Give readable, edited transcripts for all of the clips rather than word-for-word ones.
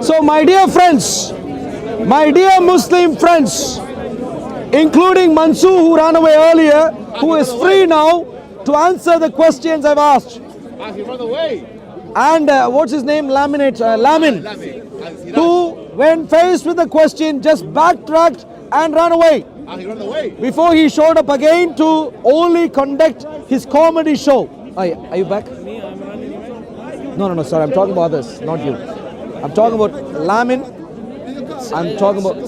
So my dear friends, my dear Muslim friends, including Mansoor who ran away earlier, who is free now to answer the questions I've asked. He ran away. And what's his name? Lamin, who when faced with the question just backtracked and ran away. He ran away. Before he showed up again to only conduct his comedy show. Are you back? No, sorry, I'm talking about others, not you. I'm talking about Lamin. I'm talking about... I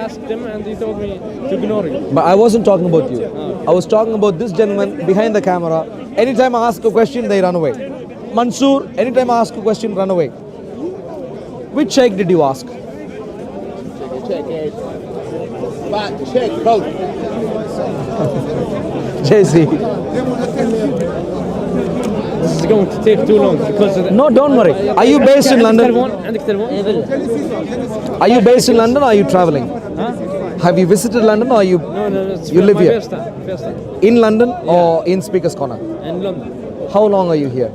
asked him and he told me to ignore him. But I wasn't talking about you. I was talking about this gentleman behind the camera. Anytime I ask a question, they run away. Mansoor, anytime I ask a question, run away. Which sheikh did you ask? Check both. JC. This is going to take too long because of the... No, don't worry. Are you based in London? Are you based in London or are you traveling? Huh? Have you visited London or are you... No, it's you live my here? First time. In London or in Speaker's Corner? In London. How long are you here?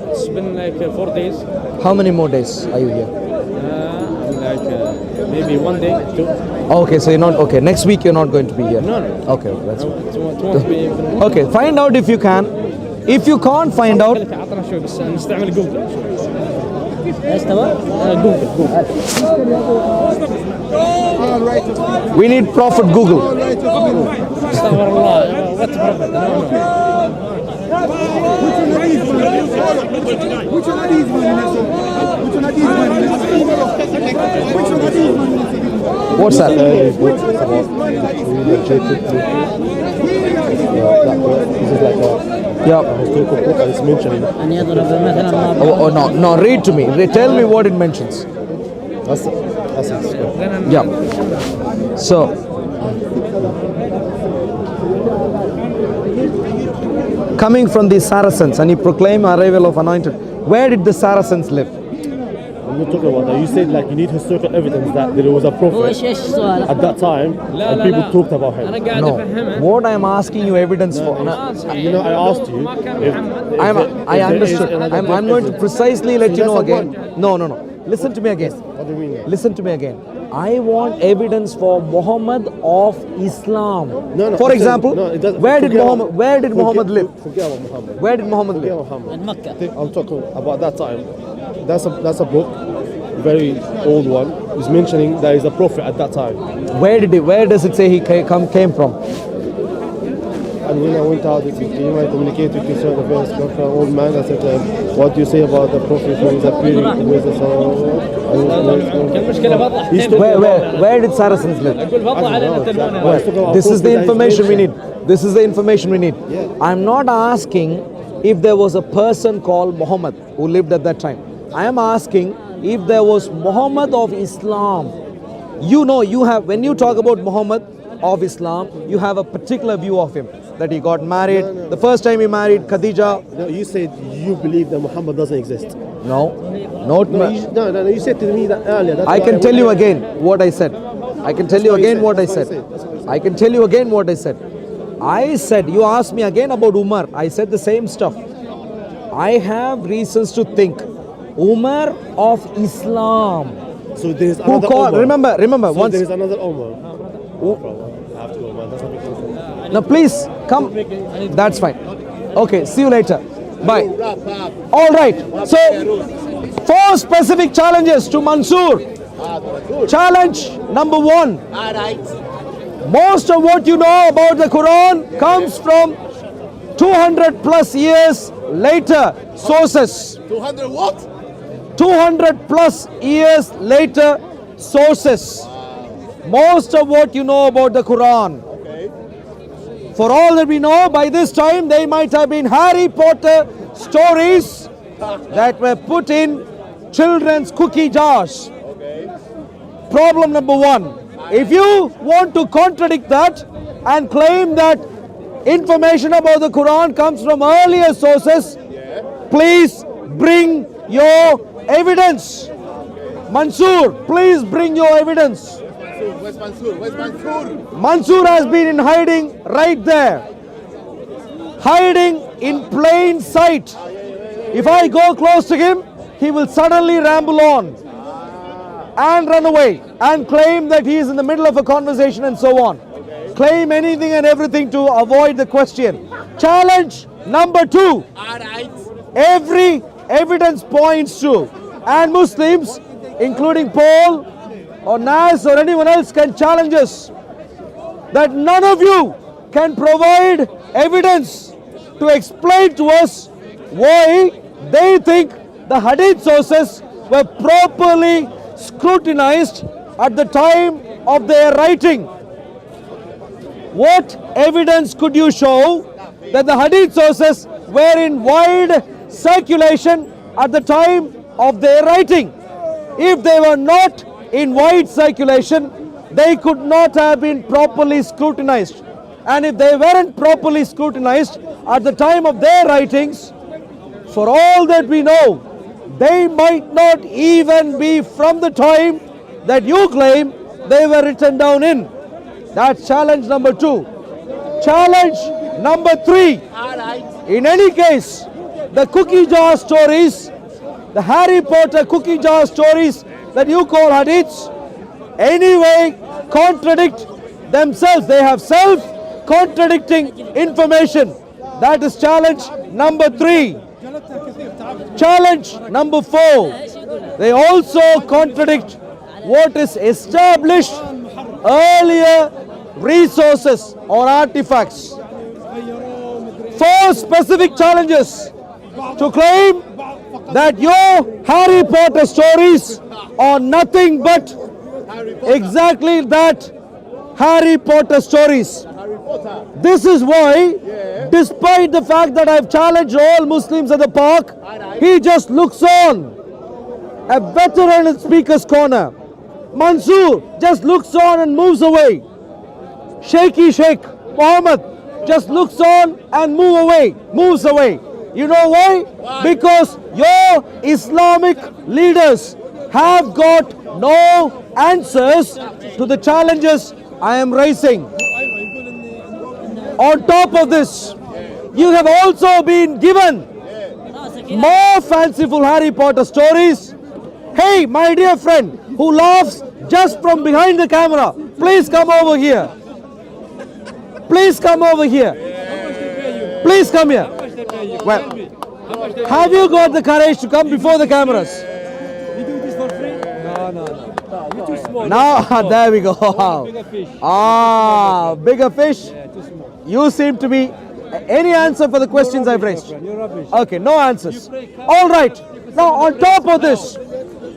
It's been like 4 days. How many more days are you here? Maybe 1 day, 2. Okay, so you're not... Okay, next week you're not going to be here? No. Okay, that's fine. It won't be even... Okay, find out if you can. If you can't find out... عطنا شوي بس نستعمل جوجل. ايش تبغى؟ جوجل. We need Prophet Google. استغفر الله. What prophet? What's that? Yeah. No, read to me. Tell me what it mentions. Yeah. So, coming from the Saracens, and he proclaimed arrival of anointed. Where did the Saracens live? When you're talking about that, you said like you need historical evidence that there was a prophet at that time and people talked about him. No. What I am asking you evidence for? You know, I asked you. I understood. I'm going to precisely let you know again. No. Listen to me again. What do you mean? Listen to me again. I want evidence for Muhammad of Islam. No. For example, where did Muhammad live? Forget about Muhammad. Where did Muhammad live? In Mecca. I'm talking about that time. That's a book, very old one. Is mentioning that he's a prophet at that time. Where does it say he came from? And when I went out, I communicated to certain old man. I said, what do you say about the prophet who is appearing with us? Where did Saracens live? This is the information we need. This is the information we need. I'm not asking if there was a person called Muhammad who lived at that time. I am asking if there was Muhammad of Islam. You know, you have, when you talk about Muhammad of Islam, you have a particular view of him. That he got married. No. The first time he married Khadija. No, you said you believe that Muhammad doesn't exist. No. You said to me that earlier. I can tell you again what I said. I can tell you again what I said. I can tell you again what I said. I said, you asked me again about Umar. I said the same stuff. I have reasons to think Umar of Islam. So there is another Umar. Remember. So once there is another Umar. I have to go, man. That's not making sense. Now please come. That's fine. Okay, see you later. Bye. All right. So 4 specific challenges to Mansoor. Challenge number 1. Most of what you know about the Quran comes from 200 plus years later sources. 200 what? 200 plus years later sources. Most of what you know about the Quran. For all that we know, by this time they might have been Harry Potter stories that were put in children's cookie jars. Problem number 1. If you want to contradict that and claim that information about the Quran comes from earlier sources, please bring your evidence. Mansoor, please bring your evidence. Where's Mansoor? Mansoor has been in hiding right there. Hiding in plain sight. If I go close to him, he will suddenly ramble on and run away and claim that he is in the middle of a conversation and so on. Claim anything and everything to avoid the question. Challenge number 2. Every evidence points to, and Muslims, including Paul or Nas or anyone else, can challenge us that none of you can provide evidence to explain to us why they think the hadith sources were properly scrutinized at the time of their writing. What evidence could you show that the hadith sources were in wide circulation at the time of their writing? If they were not in wide circulation, they could not have been properly scrutinized. And if they weren't properly scrutinized at the time of their writings, for all that we know, they might not even be from the time that you claim they were written down in. That's challenge number 2. Challenge number 3. In any case, the cookie jar stories, the Harry Potter cookie jar stories that you call hadiths, anyway contradict themselves. They have self-contradicting information. That is challenge number 3. Challenge number 4. They also contradict what is established earlier resources or artifacts. 4 specific challenges to claim that your Harry Potter stories are nothing but exactly that, Harry Potter stories. This is why, despite the fact that I've challenged all Muslims at the park, he just looks on. A veteran in Speaker's Corner, Mansoor, just looks on and moves away. Shaky Sheikh Muhammad just looks on and moves away. You know why? Because your Islamic leaders have got no answers to the challenges I am raising. On top of this, you have also been given more fanciful Harry Potter stories. Hey, my dear friend who laughs just from behind the camera, please come over here. Please come over here. Please come here. Well, have you got the courage to come before the cameras? We do this for free? No. You're too small. Now, there we go. Bigger fish. Bigger fish. Yeah, too small. You seem to be. Any answer for the questions I've raised? You're rubbish. Okay, no answers. All right. Now, on top of this,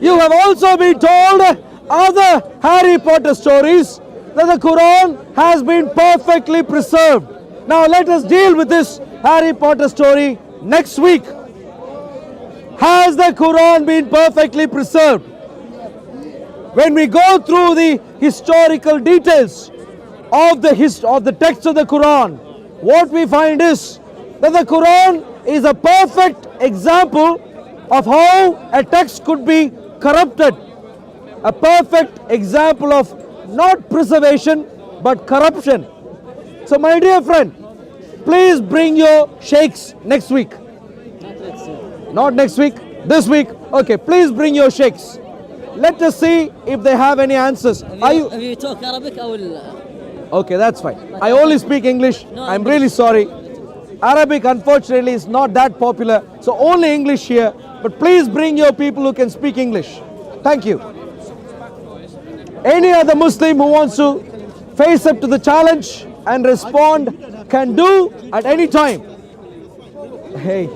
you have also been told other Harry Potter stories that the Quran has been perfectly preserved. Now, let us deal with this Harry Potter story next week. Has the Quran been perfectly preserved? When we go through the historical details of the text of the Quran, what we find is that the Quran is a perfect example of how a text could be corrupted. A perfect example of not preservation but corruption. So my dear friend, please bring your sheikhs next week. Not next week, this week. Okay, please bring your sheikhs. Let us see if they have any answers. Are you? If you talk Arabic, I will. Okay, that's fine. I only speak English. I'm really sorry. Arabic, unfortunately, is not that popular. So only English here. But please bring your people who can speak English. Thank you. Any other Muslim who wants to face up to the challenge and respond can do at any time. Hey.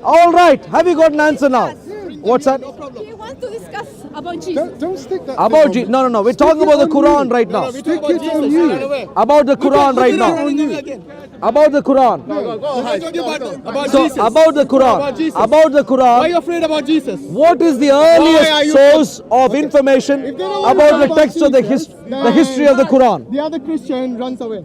All right. Have you got an answer now? What's that? We want to discuss about Jesus. Don't stick that. About Jesus. No. We're talking about the Quran right now. Stick it on you. About the Quran right now. About the Quran. So about the Quran. About the Quran. Why are you afraid about Jesus? What is the earliest source of information about the text of the history of the Quran? The other Christian runs away.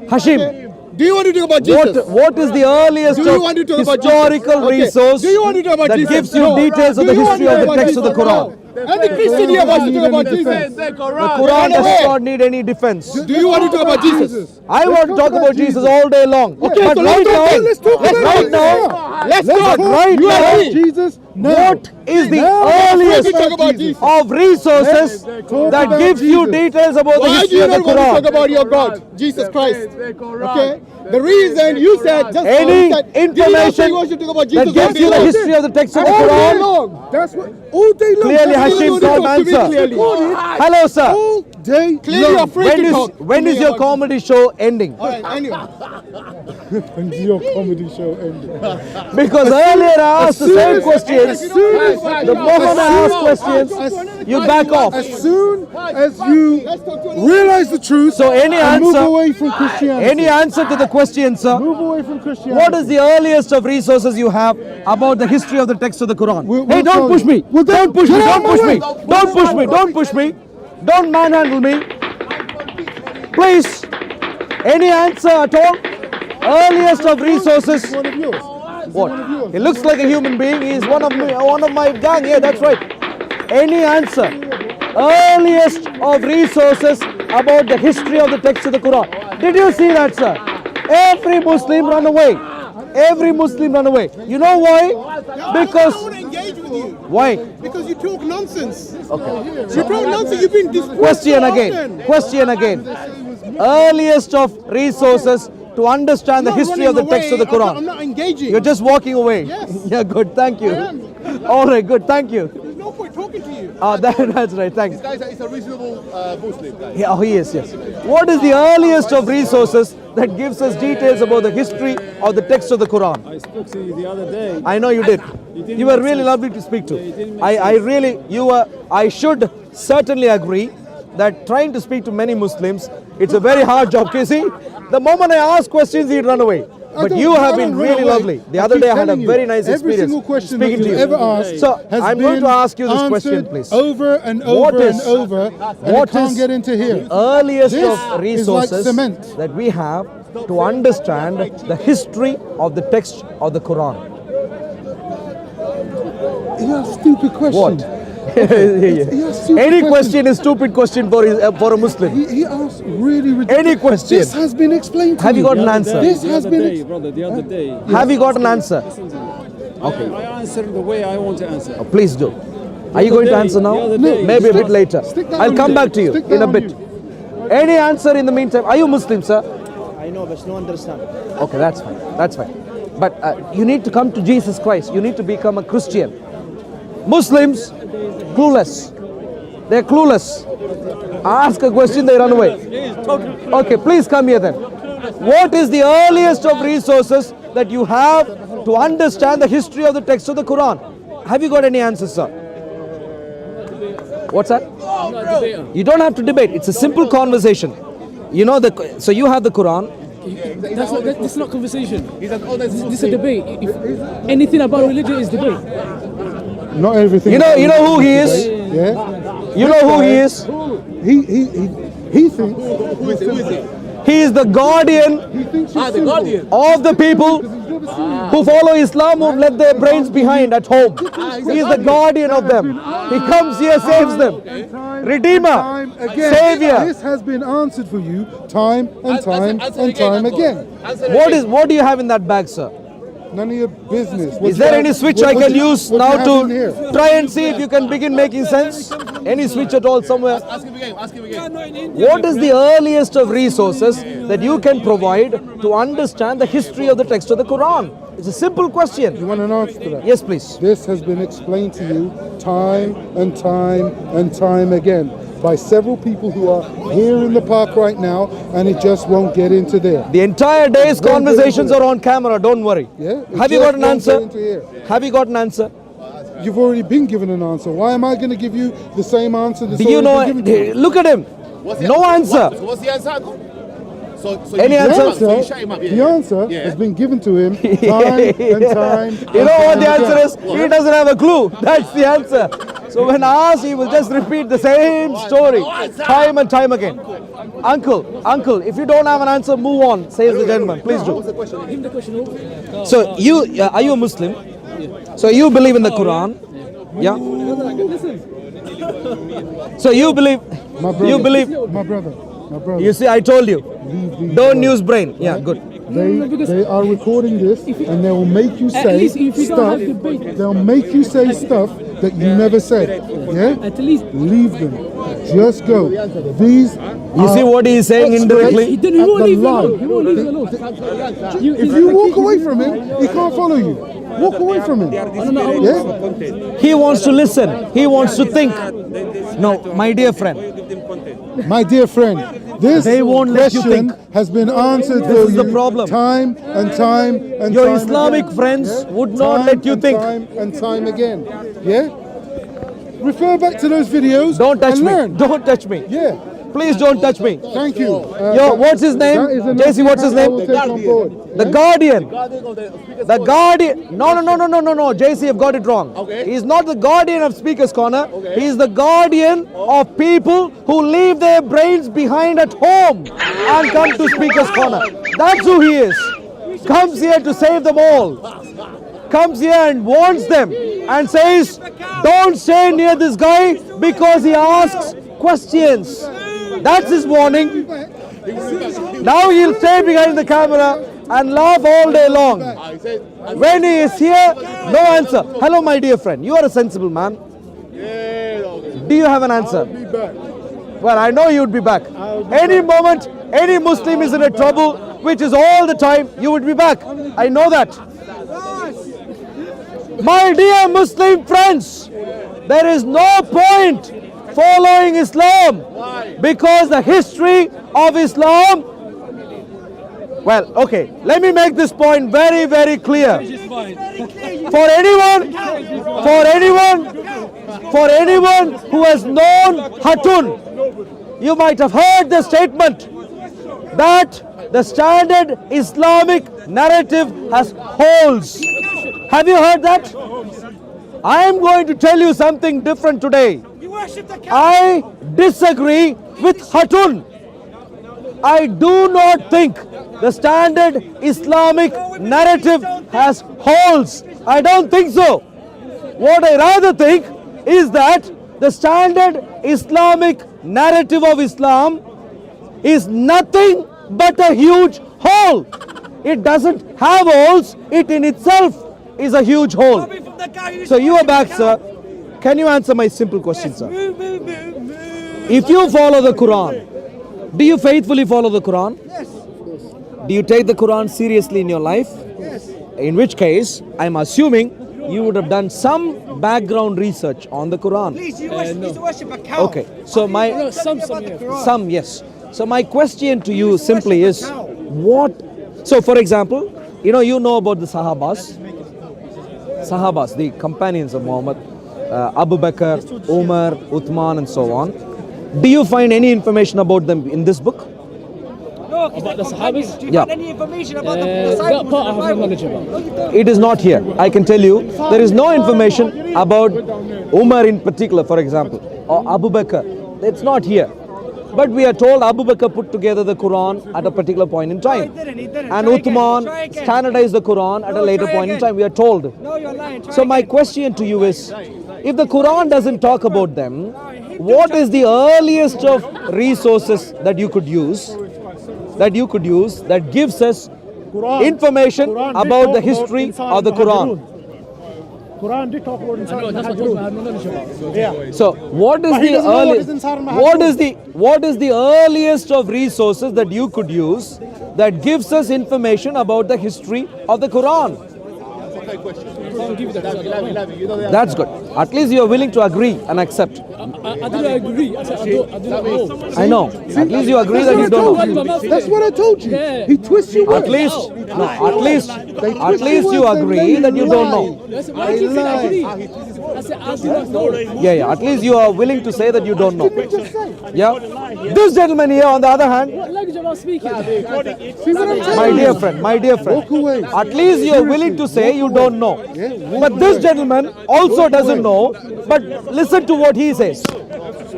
Hashim, Do you want to talk about Jesus? what is the earliest Do you want to talk about Jesus? historical Okay. resource Do you want to talk about that Jesus? gives you No. details of Do the you want history to of the talk text of about the Quran? And the Christian here wants to talk about Jesus. The Quran does not need any defense. Do you want to talk about Jesus? I want to talk about Jesus all day long. Okay, But so right let's now, talk about right now, Let's But go. right You now, agree? Jesus? No. what is the No. earliest Let's talk about Jesus. of resources talk that about gives you Jesus. details about the Why do history you of the not want to talk Quran? about your God, Jesus Christ? Okay? The reason you said just Any now, you said, did you not say information you want to talk about Jesus that gives all day you the long? history of the text of the All day Quran? long. That's what. All day long. Clearly, That's Hashim all can't talk to me answer. clearly. Hello, sir. All day Clearly long. afraid to talk. When is your comedy show ending? All right, anyway. When's your comedy show ending? Because earlier I asked the same as questions. soon as- The moment I ask questions, you back off. As soon as you realize the truth, So any and move answer- away from Christianity. Any answer to the question, sir? Move away from Christianity. What is the earliest of resources you have about the history of the text of the Quran? We'll Hey, don't tell push you. me. Well, then, Don't push me. get out Don't of push my me. way. Don't push me. Don't push me. Don't manhandle me. Please. Any answer at all? Earliest of resources. One of yours. What? He looks like a human being. He's one of my gang. Yeah, that's right. Any answer? Earliest of resources about the history of the text of the Quran. Did you see that, sir? Every Muslim run away. Every Muslim run away. You know why? Because I want to engage with you why? because you talk nonsense. Okay. You talk nonsense. You've been disgraced Question so again. often. Question again. Earliest of resources to understand the I'm not history of the running text of the away. Quran. I'm not engaging. You're just walking away. Yes. Yeah, good. Thank you. I am. All right, good. Thank you. There's no point talking to you. That's right. Thanks. Guys, it's a reasonable Muslim guy. Yeah, oh, he is, yes. What is the earliest of resources that gives us details about the history of the text of the Quran? I spoke to you the other day. I know you did. didn't You were make really sense. lovely to speak to. Yeah, you didn't make I should certainly agree that trying to speak to many Muslims, it's a very hard job, Casey. The moment I ask questions, he'd run away. But don't- you I have don't been run really away. lovely. The I other keep day I had a telling you, very nice every experience single question that speaking to you've you. ever asked So has I'm going to been ask you this question, answered please. over and What over is- and over, and what it can't is get into here. Earliest This of is like resources cement. that we have to understand the history of the text of the Quran. You have stupid question. What? You have stupid Any question is stupid question for a Muslim. He asked really ridiculous. Any question. This has been explained to Have you got an The other answer? day, This the has other been day, ex- brother, the other day. Have you got an answer? I answer the way I want to answer. Please do. Are you going to day- answer the now? other day- Maybe a Stick- bit later. stick that I'll on come you. back to you Stick that in a on bit. Any answer in the meantime? Are you Muslim, sir? I know, but no understand. Okay, that's fine. That's fine. But you need to come to Jesus Christ. You need to become a Christian. Muslims, clueless. They're clueless. Ask a question, they run away. Okay, please come here then. What is the earliest of resources that you have to understand the history of the text of the Quran? Have you got any answers, sir? What's that? You don't have to debate. It's a simple conversation. You know so you have the Quran. That's not conversation. He's an honest This is a debate. If anything about religion is debate. Not everything. You know who he is? Yeah. You know who he is? He thinks. Who is it? Who is it? He is the guardian He thinks you're The simple. Guardian. of the people He's never seen you. who follow Islam, who left their brains behind at home. He is the guardian of them. He comes here, saves them. Redeemer, Time again. Savior. This has been answered for you time and time Answer and time Uncle. again. Answer What do you have in that bag, sir? None of your business. What Is you there have- any switch what- I what can you- use what now you have in to here? try and see if you can begin making sense? Any switch at all somewhere? Ask him again. Ask him again. What is the earliest of resources that you can provide to understand the history of the text of the Quran? It's a simple You question. want an answer to that? Yes, please. This has been explained to you time and time and time again by several people who are here in the park right now, and it just won't get into there. The entire day's conversations are on camera, don't worry. Yeah? It Have you just got an won't answer? get into here. Have you got an answer? You've already been given an answer. Why am I going to give you the same answer that's Do you already been given to you? Look at him. What's the No answer. So what's the answer, Uncle? So Any you answer? shut him up, so you shut him up. The answer Yeah. has been given to him time and time. You know what the answer is? He doesn't have a clue. That's the answer. So when asked, he will just repeat the same story time and time again. Uncle, if you don't have an answer, move on, says the gentleman. Please do. Give the question over. So are you a Muslim? So you believe in the Quran? Yeah. So you believe? My brother, You believe? My brother. You see, I told you. Leave these Don't alone. use brain. Yeah, good. They are recording this, and they will make you say least if you don't stuff. have debate. They'll make you say stuff that you never said. Yeah. At least Leave them. Just go. These. You see what he is saying indirectly? he won't leave you alone. He won't leave you alone. If you walk away from him, he can't follow you. Walk away from him. Yeah. He wants to listen. He wants to think. No, my dear friend. My dear friend, this They won't let you question think. has been answered This for is you the problem. time and time and Your time Islamic again. friends would not Time let you and think. Time and time again. Yeah? Refer back to those videos. Don't touch and me. learn. Don't touch me. Yeah. Please don't touch me. Thank you. Yo, what's his name? that is a JC, what's his I will name? take on board. The Guardian. Guardian of the Speaker's The Corner. Guardian. No. JC, you've got it wrong. Okay. He's not the guardian of Speaker's Corner. Okay. He's the guardian of people who leave their brains behind at home and come to Speaker's Corner. That's who he is. Comes here to save them all. Comes here and warns them and says, don't stay near this guy because he asks questions. That's his warning. Now he'll stay behind the camera and laugh all day long. I said, When he is here, no answer. Hello, my dear friend. You are a sensible man. Do you have an answer? Well, I know you'd be back. Any moment, any Muslim is in a trouble, which is all the time, you would be back. I know that. My dear Muslim friends, there is no point following Islam because the history of Islam. Well, okay, let me make this point very, very clear. For anyone who has known Hatun, you might have heard the statement that the standard Islamic narrative has holes. Have you heard that? I am going to tell you something different today. I disagree with Hatun. I do not think the standard Islamic narrative has holes. I don't think so. What I rather think is that the standard Islamic narrative of Islam is nothing but a huge hole. It doesn't have holes. It in itself is a huge hole. So you are back, sir. Can you answer my simple question, sir? If you follow the Quran, do you faithfully follow the Quran? Yes. Do you take the Quran seriously in your life? Yes. In which case, I'm assuming you would have done some background research on the Quran. Please, you used to worship a cow. Okay, so my some yes. So my question to you simply is, what? So for example, you know about the Sahabas, the companions of Muhammad, Abu Bakr, Umar, Uthman, and so on. Do you find any information about them in this book? No, About the Sahabas? do you Yeah. find any information about the That disciples part I in the have no Bible? knowledge about. It is not here. I can tell you, there is no information about Umar in particular, for example, or Abu Bakr. It's not here. But we are told Abu Bakr put together the Quran at a particular point in time. He didn't. And Try again. Try Uthman again. standardized the Quran at a No, later try point in again. time. We are told. No, you're lying. Try So my again. question to you is, if the Quran doesn't talk about them, what is the earliest of resources that you could use, that gives us information about the history of the Quran? Quran did talk about inside No, that's what I have no knowledge about. So what is But he the doesn't know what early, is inside Mahajur. what is the earliest of resources that you could use that gives us information about the history of the Quran? That's good. At least you are willing to agree and accept. I do not agree. I said I do not know. I know. At least you agree that you don't know. That's what I told you. Yeah. He twists your words. At least you agree that you don't know. I said, why do you say I agree? I said I do not know. Yeah. At least you are willing to say that you don't know. Yeah. This gentleman here, on the other hand, What language am I speaking? my dear friend, Walk away. at least you are willing to say you don't know. But this gentleman also doesn't know, but listen to what he says.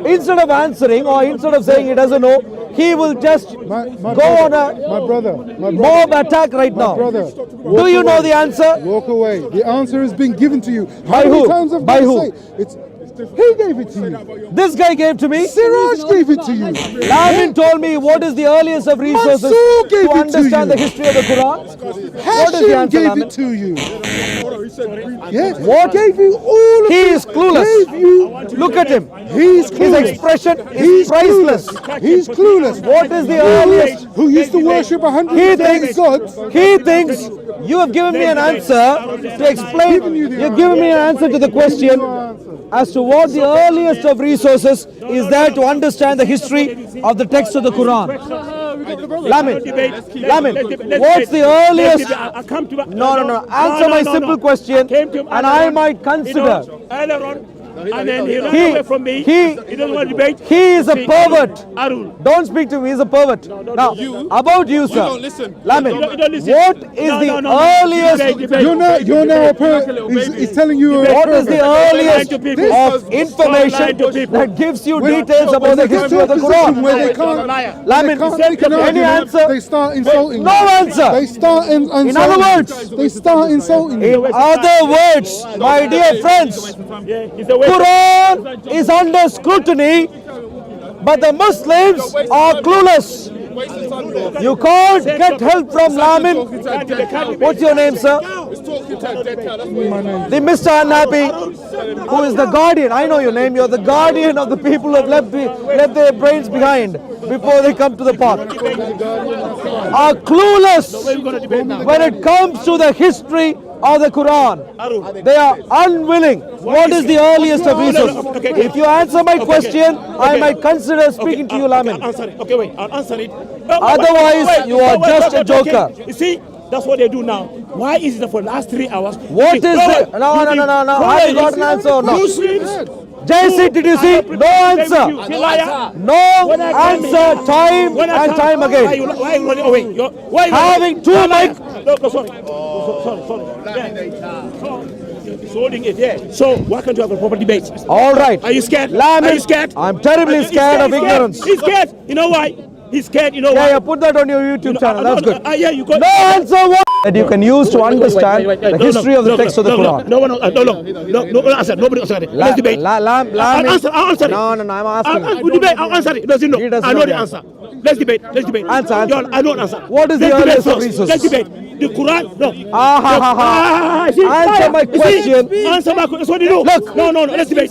Instead of answering or instead of saying he doesn't know, he will just My go on a brother, mob attack right now. brother. Do you know the answer? Walk away. The answer has been given to you. By How many who? times have By I who? say? It's He gave it to you. This guy gave to me. Siraj gave it to you. Lamin told me what is the earliest of resources Mansoor gave to it to understand you. the history of the Quran. What is the Hashim answer, gave Lamin? it to you. Yes. What? Gave you all of He it. is clueless. Gave you. Look at him. He's His clueless. expression is He's priceless. clueless. He's clueless. What is the earliest? Who used to worship He 130 thinks, gods. he thinks you have given me an answer to explain. You've given me an answer to the question as to what the earliest of resources is there to understand the history of the text of the Quran. Lamin, what's the earliest? No. Answer my simple question, and I might consider. And then he ran away from me. He doesn't want to debate. He is a pervert. Arul. Don't speak to me. He's a pervert. Now, about you, sir. don't listen. Lamin, You don't listen. what is the earliest? Debate. You're now a he's telling you a What is the earliest Lying to people. of Lying information to people. that gives you details about the history of the Quran? where they can't, Lamin, make an any argument, answer? they start insulting No you. answer. They start insulting In other you. words, They start insulting you. in other words, my dear friends, Yeah, he's a waste. Quran is under scrutiny, but the Muslims are clueless. You can't get help from Lamin. What's your name, sir? The Mr. Unhappy, who is the guardian. I know your name. You're the guardian of the people who have left their brains behind before they come to the path. Are clueless when it comes to the history of the Quran. They are unwilling. What is the earliest of resources? If you answer my question, I might consider speaking to you, Lamin. I'll answer it. Okay, wait. I'll answer it. Otherwise, you are just a joker. You see, that's what they do now. Why is it for the last 3 hours? What is it? No. Have you got an answer or not? Muslims. JC, did you see? No answer. No answer. Time and time again. Why are you running away? Why Having two mic. No, sorry. He's holding it, yeah. So why can't you have a proper debate? All right. Are you scared? Lamin, Are you scared? I'm terribly scared of ignorance. He's scared. You know why? He's scared. You know why? Yeah, put that on your YouTube channel. That's good. Yeah, you got. No answer. What? That you can use to understand the history of the text of the Quran. No answer. Nobody answer it. Let's debate. Lamin. I'll answer it. No, I'm asking. We'll debate. I'll answer it. He doesn't know. He doesn't I know know the the answer. Let's debate. Answer. I know the answer. What is the Let's earliest debate of first. resources? Let's debate. The Quran. No. Answer my question. Answer my question. That's what you do. Look. No. Let's debate.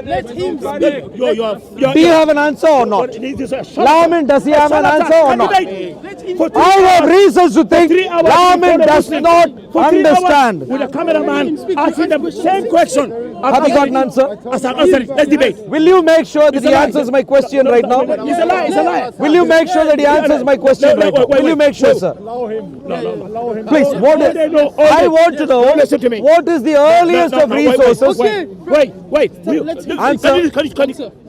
Let him speak. Do you have an answer or not? Lamin, does he have an answer or not? I have reasons to think Lamin does not understand. With a cameraman asking the same question. Have you got an answer? Answer it. Let's debate. Will you make sure that he answers my question right now? It's a lie. It's a lie. Will you make sure that he answers my question right now? Will you make sure, sir? Please, what is, I want to know, Listen to me. what is the earliest of resources? Wait. Answer.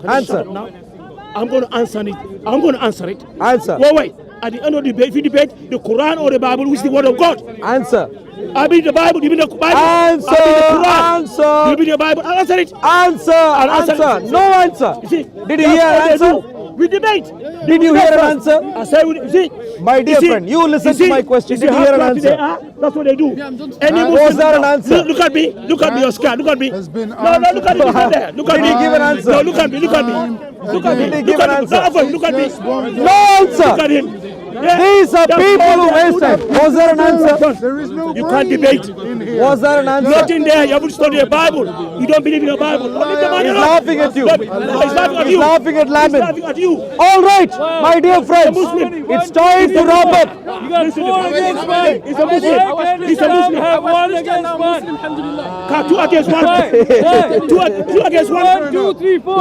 Answer. Now, I'm going to answer it. Answer. Wait. At the end of the debate, if you debate the Quran or the Bible, which is the word of God. Answer. I mean the Bible, you mean the Bible. Answer. I mean the Quran. Answer. You mean the Bible. I'll answer it. Answer. answer. No answer. You see, Did you hear an answer? We debate. Did you hear an answer? I say, you see, My dear friend, you listen to my question. Did you hear an answer? That's what they do. Was there an answer? Look at me. Look at me. You're scared. Look at me. Has been No, look at me. Look at there. Look at Did me. he give an answer? No, look at me. Look at me. Look at me. Did he give Look an at me. answer? Look at me. No Look answer. at him. Yeah. These are That's people all who they are. waste time. Was there an answer? There is no You can't brain debate. in here. Was there an answer? Nothing there. You haven't studied the Bible. You don't believe in the Bible. Leave the man He's alone. laughing at you. He's laughing at He's you. laughing at He's Lamin. laughing at you. All right, my dear friends, it's time to wrap up. You got 4 against 1. He's a Muslim. He's a Muslim. Have 1 against 1. Alhamdulillah. 2 against 1. 2 against 1. 1, 2, 3, 4.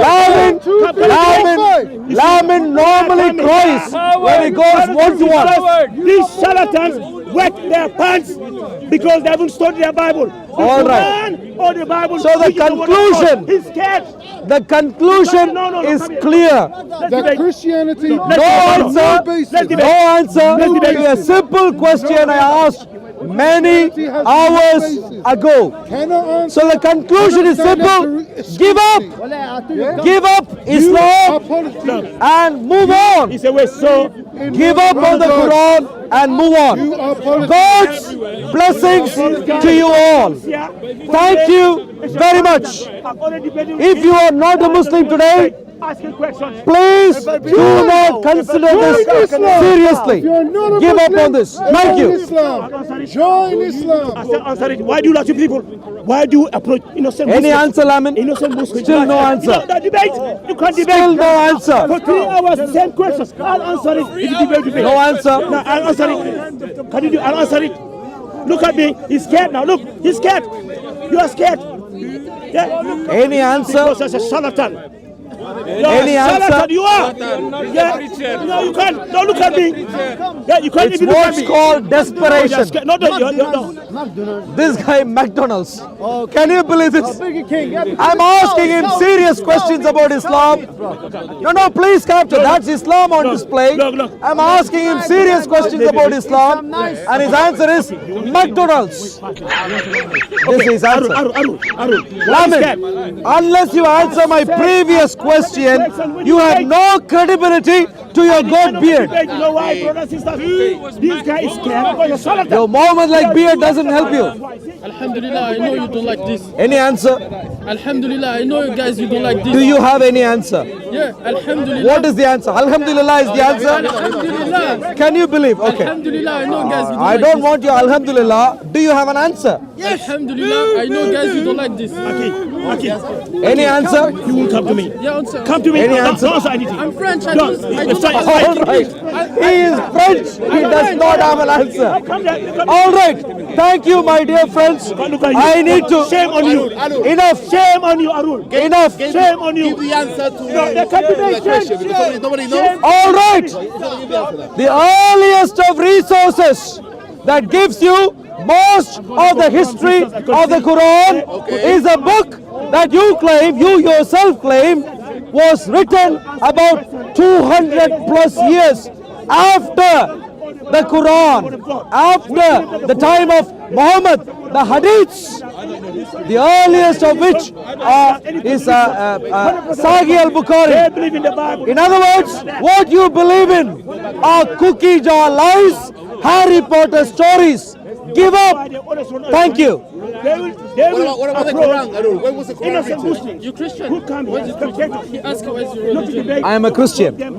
Lamin normally cries when he goes 1-to-1. These charlatans wet their pants because they haven't studied their Bible. All right. Quran or the Bible. So the which is word of God. conclusion- He's scared. The conclusion is clear. That Christianity No answer. No answer to a simple question I asked many hours ago. cannot answer. So the conclusion is simple. Give up. Give up Islam and move on. He said, wait, so Give up on the Quran and move on. God's blessings to you all. Thank you very much. If you are not a Muslim today, please do not consider this seriously. Give up on this. Thank you. Join Islam. Why do you lie to people? Why do you approach innocent Muslims? Any answer, Lamin? Innocent Muslims. Still no answer. No debate. You can't debate. Still no answer. For 3 hours, same questions. I'll answer it. If you debate. No answer. No, I'll answer it. Can you do? I'll answer it. Look at me. He's scared now. Look, he's scared. You are scared. Yeah. Any answer? Because as a charlatan. Any answer? You are. Yeah. No, you can't. Don't look at me. Yeah, you can't It's even look at what's me. called desperation. No, no. This guy McDonald's. Can you believe this? I'm asking him serious questions about Islam. No, please capture. That's Islam on display. Look. I'm asking him serious questions about Islam, and his answer is McDonald's. This is his answer. Arul. Lamin, unless you answer my previous question, you have no credibility to your God beard. You know why, brothers and sisters? This guy is scared because you're charlatan. Your Muhammad like beard doesn't help you. Alhamdulillah, I know you don't like this. Any answer? Alhamdulillah, I know you guys you don't like this. Do you have any answer? Yeah, Alhamdulillah. What is the answer? Alhamdulillah is the answer. Alhamdulillah. Can you believe? Okay. Alhamdulillah, I know guys you don't I like don't this. want your Alhamdulillah. Do you have an answer? Alhamdulillah, I know guys you don't like this. Okay. Any answer? You will come to me. Yeah, answer. Come to me. Any Don't answer? answer anything. I'm French, I Don't. don't It's like All right. He is French. He does not have an answer. Come there. All right. Thank you, my dear friends. Look at you. I need to. Shame on you. Enough. Shame on you, Arul. Enough. Shame on you. Give the answer to There can't be no the question because nobody knows. All right. The earliest of resources that gives you most of the history of the Quran is a book that you claim, you yourself claim, was written about 200 plus years after the Quran, after the time of Muhammad, the Hadiths, the earliest of which is Sahih al-Bukhari. They believe in the Bible. In other words, what you believe in are cookie jar lies, Harry Potter stories. Give up. Thank you. What about the Quran, Arul? When was the Quran Innocent written? Muslims. You Christian? Who come here? He asked you what's your religion. I am a Christian. I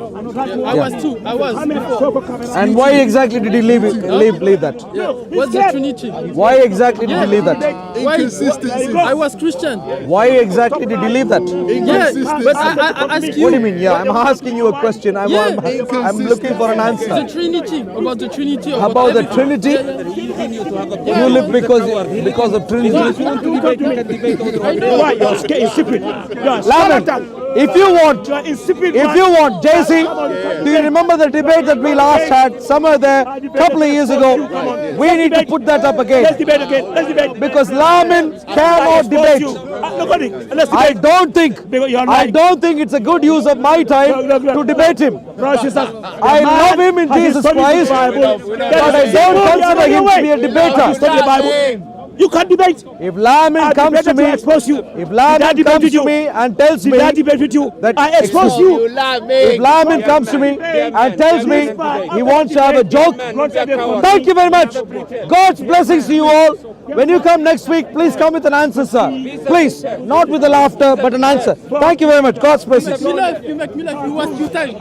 was too. I was before. And why exactly did you leave that? What's the Trinity? Why exactly did you leave that? Inconsistency. I was Christian. Why exactly did you leave that? Yeah, but I ask you. What do you mean? Yeah, I'm asking you a question. I'm looking for an The answer. Trinity, about the Trinity. About the Trinity? You live because of Trinity? Why? You're scared, insipid. You're Lamin, if you want, JC, do you remember the debate that we last had somewhere there a couple of years ago? We need to put that up again. Let's debate again. Let's debate. Because Lamin cannot debate. I don't think it's a good use of my time to debate him. I love him in Jesus Christ, but I don't consider him to be a debater. You can't debate. If Lamin comes to me, and tells me that I expose you. if Lamin comes to me and tells me he wants to have a joke, thank you very much. God's blessings to you all. When you come next week, please come with an answer, sir. Please, not with the laughter, but an answer. Thank you very much. God's blessings. You make me laugh. You want two times.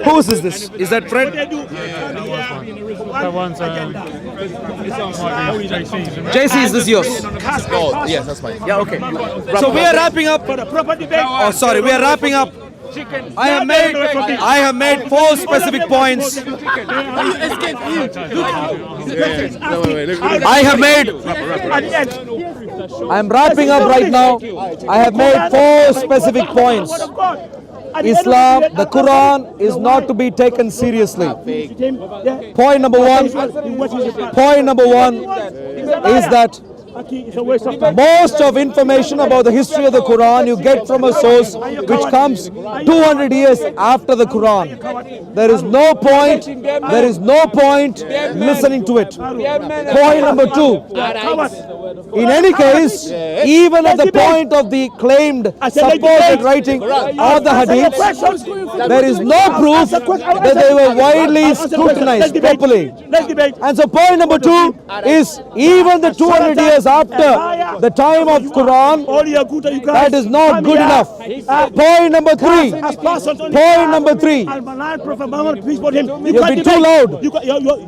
Whose is this? Is that Fred? JC, is this yours? Oh, yes, that's mine. Yeah, okay. So we are wrapping up. Oh, sorry, we are wrapping up. I have made 4 specific points. I'm wrapping up right now. I have made 4 specific points. Islam, the Quran is not to be taken seriously. Point number one is that most of information about the history of the Quran you get from a source which comes 200 years after the Quran. There is no point listening to it. Point number 2. In any case, even at the point of the claimed supposed writing of the Hadith, there is no proof that they were widely scrutinized properly. And so point number 2 is even the 200 years after the time of Quran, that is not good enough. Point number 3. Point number 3. You've been too loud.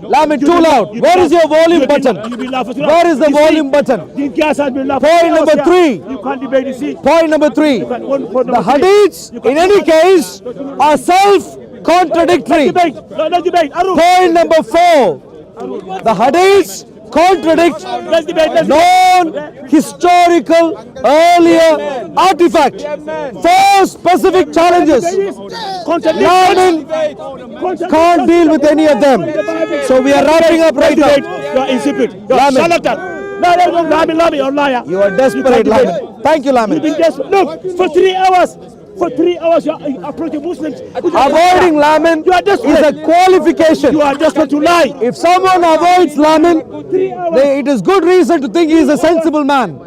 Lamin, too loud. Where is your volume button? Where is the volume button? Point number 3. Point number 3. The Hadiths, in any case, are self-contradictory. Point number 4. The Hadiths contradict known historical earlier artifact. 4 specific challenges. Lamin can't deal with any of them. So we are wrapping up right now. You are insipid. You are charlatan. Lamin, you're a liar. You are desperate, Lamin. Thank you, Lamin. Look, for 3 hours. For 3 hours, you are approaching Muslims. Avoiding Lamin is a qualification. You are desperate to lie. If someone avoids Lamin, it is good reason to think he is a sensible man.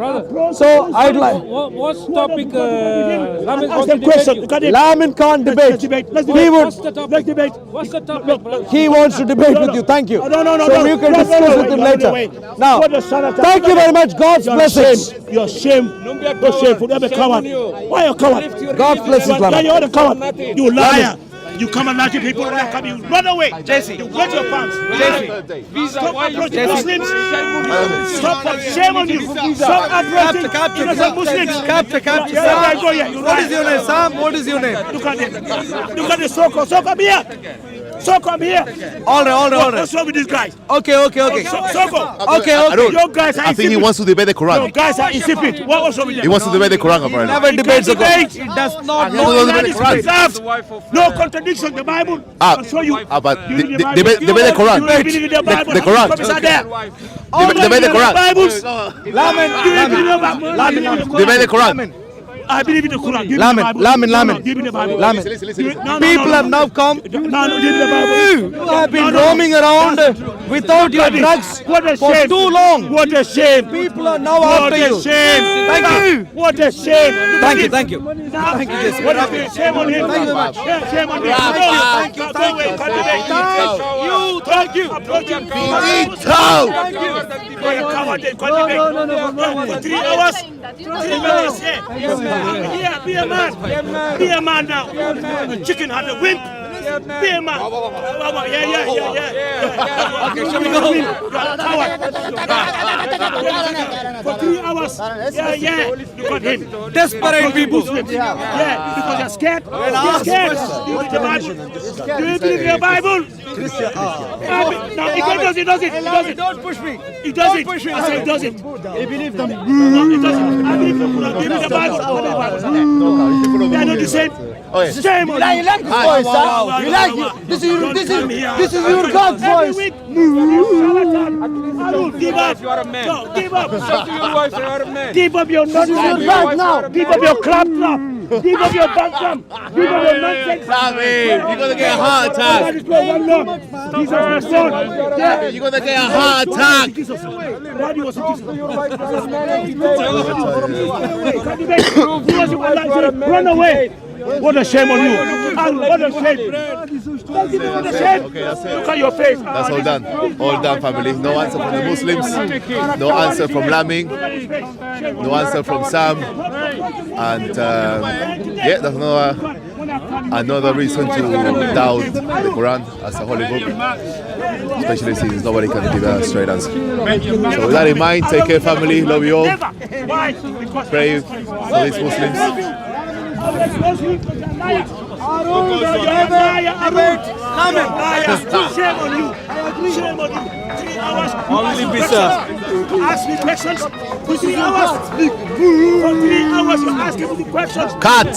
So I'd like. What's the topic? Lamin Ask them question. Lamin can't debate. He would. Let's debate. What's the topic, brother? He wants to debate with you. Thank you. No. So you can discuss with him later. Now, thank you very much. God's blessings. You're shame. You're shameful. You're a coward. Why are you a coward? God's blessings, Lamin. You're a coward. You liar. You come and lie to people. You run away. You wet your pants. Stop approaching Muslims. Stop. Shame on you. Stop approaching innocent Muslims. What is your name, Sam? What is your name? Look at it. Look at the Soko. Soko, come here. Soko, come here. All right. What's wrong with these guys? Okay. Soko. Okay. Arul, Your guys are I think he insipid. wants to debate the Your Quran. guys are insipid. What's wrong with them? He wants to debate the Quran, apparently. Never debates the debate. Quran. It does not. No, no, That is Quran. preserved. No contradiction. The Bible. I'll show you. But You read the Bible. debate the You Quran. believe in the Bible. The Quran. Copies are there. Debate the Quran. Bibles. Lamin. Debate the Quran. I believe in the Quran. Give me the Lamin, Bible. Lamin, No, Lamin. give me the Bible. Lamin. No, People have now come. No, give me the Bible. You have been roaming around without your drugs What a for shame. too long. What a shame. People are now What after a you. shame. Thank you. What a shame. Thank you. Thank you, Jason. What a shame on him. Thank you very much. Yeah, shame on him. Thank you. Thank you. For 3 hours. 3 hours. Yeah. Be a man. Be a man now. The chicken had a wimp. Be a man. Yeah. Okay, shall we go? For 3 hours. Yeah. Look at him. Desperate people. Yeah, because you're scared. You're scared. Do you read the Bible? Do you believe in the Bible? No, he does it. Don't push me. He does it. I say he does it. He believes them. No, he doesn't. I believe in the Quran. Give me the Bible. They are not the same. Shame on you. You like his voice, huh? You like it. This is your God's voice. Arul, give up. No, give up. Your wife, you are a man. Give up your nonsense. Give up your clap. Give up your bantram. Give up your nonsense. You're going to get a heart attack. Jesus is your son. Yeah. You're going to get a heart attack. Why do you want to run away? What a shame on you. What a shame. What a shame. Okay, that's it. Look at your face. That's all done. All done, family. No answer from the Muslims. No answer from Lamin. No answer from Sam. And yeah, there's another reason to doubt the Quran as a holy book, especially since nobody can give a straight answer. So with that in mind, take care, family. Love you all. Pray for these Muslims. Shame on you. 3 hours. Only be sir. Ask me questions. For 3 hours. For 3 hours you ask me questions. Cut.